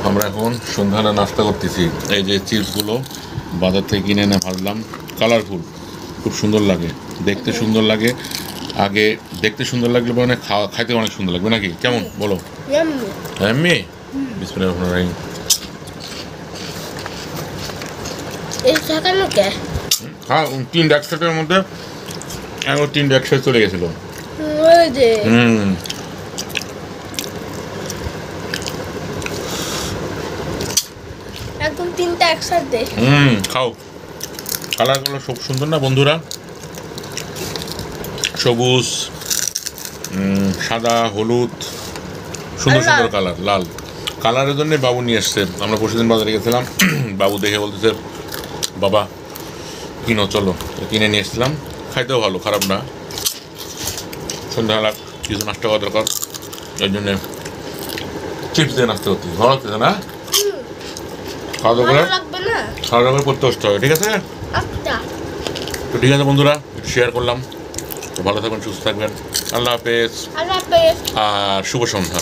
আমরা এখন সন্ধ্যাবেলা নাস্তা করতেছি। এই যে চিপসগুলো বাজার থেকে কিনে এনে ভাজলাম, কালারফুল, খুব সুন্দর লাগে, দেখতে সুন্দর লাগে। আগে দেখতে সুন্দর লাগলে মানে খাইতে অনেক সুন্দর লাগবে নাকি? কেমন বলো? এমনি বিসমিল্লাহির রহমানির রহিম। হ্যাঁ, তিনটা একসাথের মধ্যে এখন তিনটা একসাথে চলে গেছিল। একদম তিনটা একসাথে। খাও। কালারগুলো খুব সুন্দর না বন্ধুরা? সবুজ, সাদা, হলুদ, সুন্দর সুন্দর কালার, লাল। কালারের জন্য বাবু নিয়ে এসছে। আমরা পরশুদিন বাজারে গেছিলাম, বাবু দেখে বলতেছে বাবা কিনো, চলো, কিনে নিয়ে এসেছিলাম। খাইতেও ভালো, খারাপ না। সন্ধ্যাবেলা কিছু নাস্তা করা দরকার, এই জন্যে চিপস দিয়ে নাস্তা করতে ভালো লাগতেছে না? খাওয়া দাওয়া করে করতে আসতে হবে, ঠিক আছে? তো ঠিক আছে বন্ধুরা, একটু শেয়ার করলাম। তো ভালো থাকবেন, সুস্থ থাকবেন। আল্লাহ হাফেজ। আর শুভ সন্ধ্যা।